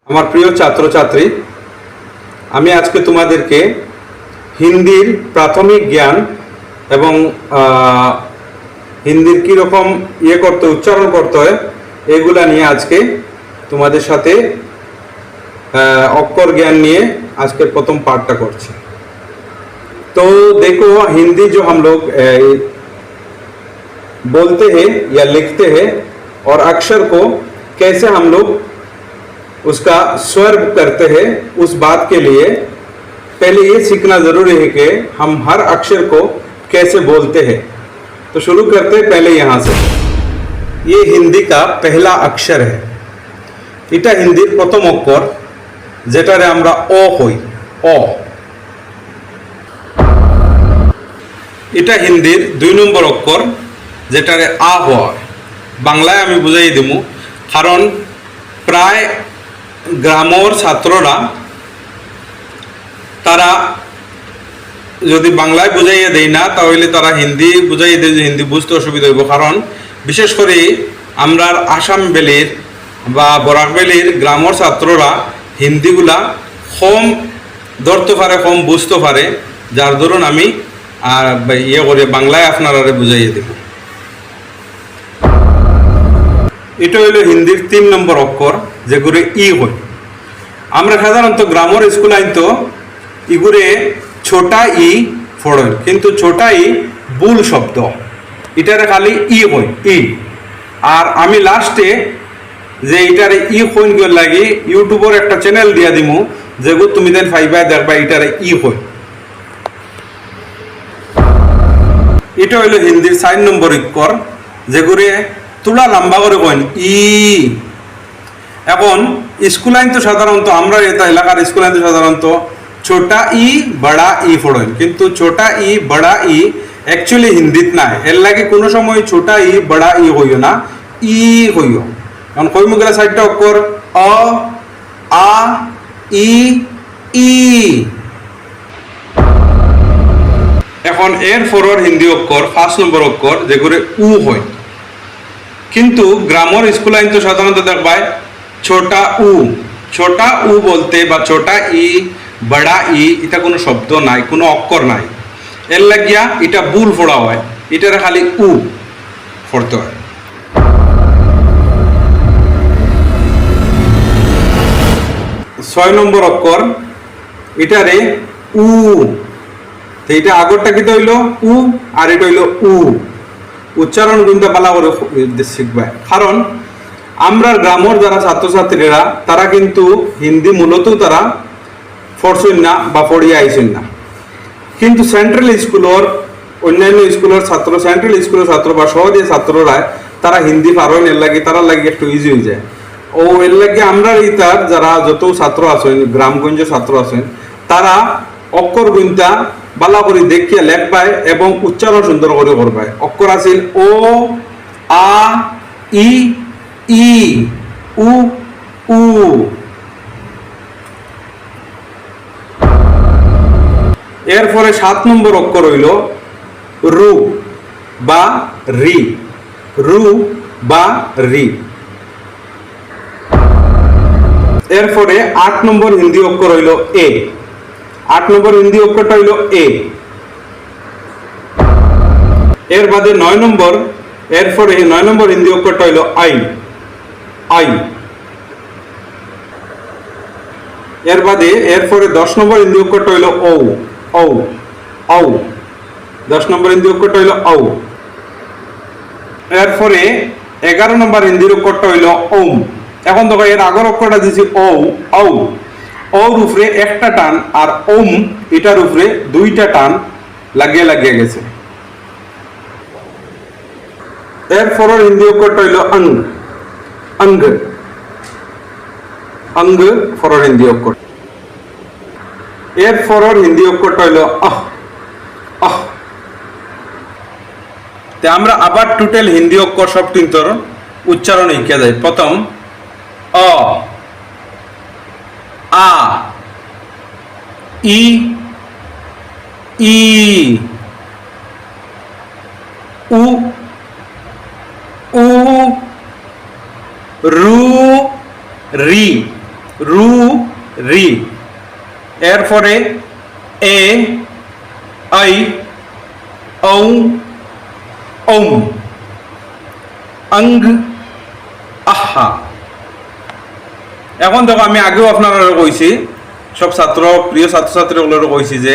আমার প্রিয় ছাত্রছাত্রী, আমি আজকে তোমাদেরকে হিন্দির প্রাথমিক জ্ঞান এবং হিন্দির কীরকম উচ্চারণ করতে হয় এগুলা নিয়ে আজকে তোমাদের সাথে অক্ষর জ্ঞান নিয়ে আজকে प्रथम पाठটা করছি। तो देखो, हिंदी जो हम लोग बोलते हैं या लिखते हैं और अक्षर को कैसे हम लोग उसका स्वर करते हैं, उस बात के लिए पहले ये सीखना जरूरी है कि हम हर अक्षर को कैसे बोलते हैं। तो शुरू करते हैं पहले यहाँ से। ये हिंदी का पहला अक्षर है। এটা হিন্দির প্রথম অক্ষর, যেটারে আমরা অ কই, অ। এটা হিন্দির 2 নম্বর অক্ষর, যেটারে আ হয়। বাংলায় আমি বুঝাই দেবো, কারণ প্রায় গ্রামের ছাত্ররা তারা যদি বাংলায় বুঝাইয়া দেয় না, তাহলে তারা হিন্দি বুঝাইয়া দেয়, হিন্দি বুঝতে অসুবিধা হইব। কারণ বিশেষ করে আমরা আসাম ভ্যালির বা বরাক ভ্যালির গ্রামের ছাত্ররা হিন্দিগুলা কম ধরতে পারে, কম বুঝতে পারে, যার ধরুন আমি করে বাংলায় আপনারা বুঝাইয়া দেব। এটা হইল হিন্দির 3 নম্বর অক্ষর, যেগুলো ই হয়। আমরা সাধারণত গ্রামের স্কুল আইতো ইগুরে ছোটা ই ফড়ন, কিন্তু ছোটা ই ভুল শব্দ, এটারে খালি ই হয়, ই। আর আমি লাস্টে যে এটারে ই কইন গেল লাগি ইউটিউবের একটা চ্যানেল দিয়া দিমু, যেগুলো তুমি দেন ফাইবাই দেখবা এটারে ই হয়। এটা হইল হিন্দির 4 নম্বর অক্ষর, যেগুলো তুলা লম্বা করে কইন ই। এখন স্কুল আইন তো সাধারণত আমরা এটা এলাকার স্কুল আইন তো সাধারণত ছোটা ই বড়া ই ফড়েন, কিন্তু ছোটা ই বড়া ই অ্যাকচুয়ালি হিন্দিত নাই। এর লাগে কোনো সময় ছোটা ই বড়া ই হইও না, ই হইও। কারণ কই মুগলা 4টা অক্ষর অ, আ, ই, ই। এখন এর পরের হিন্দি অক্ষর 5 নম্বর অক্ষর, যেগুলো উ হয়। কিন্তু গ্রামের স্কুল আইন তো সাধারণত দেখবাই ছোটা উ। ছোটা উ বলতে বা ছোটা ই বড়া ই এটা কোনো শব্দ নাই, কোনো অক্ষর নাই। এর লাগিয়া এটা ভুল ফোড়া হয়, এটার খালি উ ফোড়তে হয়। ছয় নম্বর অক্ষর, এটারে উ। এটা আগরটা কি হইল উ, আর এটা হইল উ। উচ্চারণ কিন্তু পালা করে শিখবে। কারণ আমরা গ্রামের যারা ছাত্রছাত্রীরা তারা কিন্তু হিন্দি মূলত তারা পড়ছেন না বা পড়িয়া আইছেন না। কিন্তু সেন্ট্রাল স্কুলের অন্যান্য স্কুলের ছাত্র, সেন্ট্রাল স্কুলের ছাত্র বা সহজে ছাত্ররা তারা হিন্দি পারেন, এর লাগে তারা লাগে একটু ইজি হয়ে যায়। ও এর লাগে আমরা এইটার যারা যত ছাত্র আছেন, গ্রামগঞ্জের ছাত্র আছেন, তারা অক্ষর গুণটা বালা করে দেখিয়া লেখবায় এবং উচ্চারণ সুন্দর করে করবায়। অক্ষর আছিল ও, আ, ই, ই, উ, উ। এরপরে 7 নম্বর অক্ষর হইল রু বা রি, রু বা রি। এরপরে 8 নম্বর হিন্দি অক্ষর হইল এ। 8 নম্বর হিন্দি অক্ষরটা হইল এ। এর বাদে 9 নম্বর, এরপরে 9 নম্বর হিন্দি অক্ষরটা হইল আই, আই। এর বাদে এরপরে 10 নম্বর হিন্দি অক্ষরটা হইল ও, ও, ও। 10 নম্বর হিন্দি অক্ষরটা হইল ও। এরপরে 11 নম্বর হিন্দির অক্ষরটা হইল ওম। এখন দেখো এর আগের অক্ষরটা দিয়েছি ও, ও। ওর উপরে একটা টান আর ওম এটার উপরে 2টা টান লাগিয়ে লাগিয়ে গেছে। এরপরের হিন্দি অক্ষরটা হইল অঙ্গ, অঙ্গ, অঙ্গ ফরের হিন্দি অক্ষর। এরপরের হিন্দি অক্ষরটা হইল আহ, আহ। আমরা আবার টোটাল হিন্দি অক্ষর সব তিনটার উচ্চারণ শিখে যায়। প্রথম অ, আ, ই, ই, উ, উ, রু, রি। রু রি, এরপরে এ আই ঔ ওম, অঙ্গ আহা। এখন দেখো আমি আগেও আপনারা কইছি, সব ছাত্র প্রিয় ছাত্রছাত্রীগুলোরও কইছি যে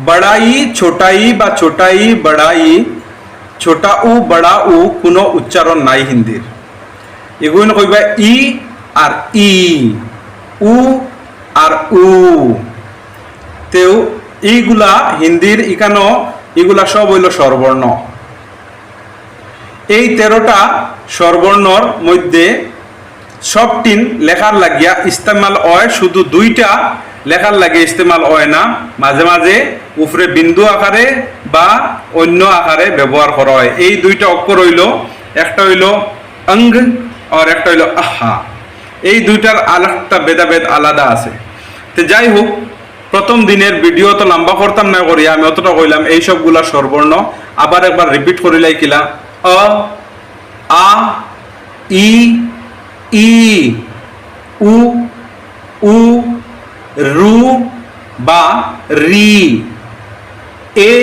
বড়াই ছোটাই বা ছোটাই বড়াই, ছোটা উ বড়া উ কোনো উচ্চারণ নাই হিন্দির। এগুলো কইবা ই আর ই, উ আর উ। তেও এইগুলা হিন্দির ইকানো এগুলা সব হইল স্বরবর্ণ। এই 13টা স্বরবর্ণর মধ্যে সবটিন লেখার লাগিয়া ইস্তেমাল হয়, শুধু 2টা লেখার লাগে ইস্তেমাল হয় না, মাঝে মাঝে উপরে বিন্দু আকারে বা অন্য আকারে ব্যবহার করা হয়। এই 2টা অক্ষর হইল, একটা হইল অঙ্গ আর একটা হইল আহা। এই 2টার আলাদা ভেদাভেদ আলাদা আছে। তো যাই হোক, প্রথম দিনের ভিডিও তো লম্বা করতাম না করি, আমি অতটা কইলাম এই সবগুলা স্বরবর্ণ আবার একবার রিপিট করিলাই কিলা। অ আ ই ই, উ উ, রু বা রি, এ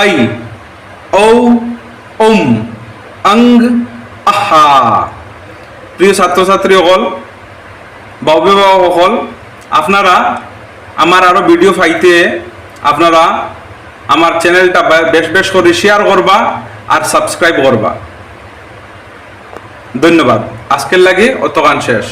আই ঔ ওম, অঙ্গ আহা। প্রিয় ছাত্রছাত্রীসকল বা অভিভাবকসকল, আপনারা আমার আরো ভিডিও পাইতে আপনারা আমার চ্যানেলটা বেশ বেশ করে শেয়ার করবা আর সাবস্ক্রাইব করবা। ধন্যবাদ। আজকের লাগে অতগান শেষ।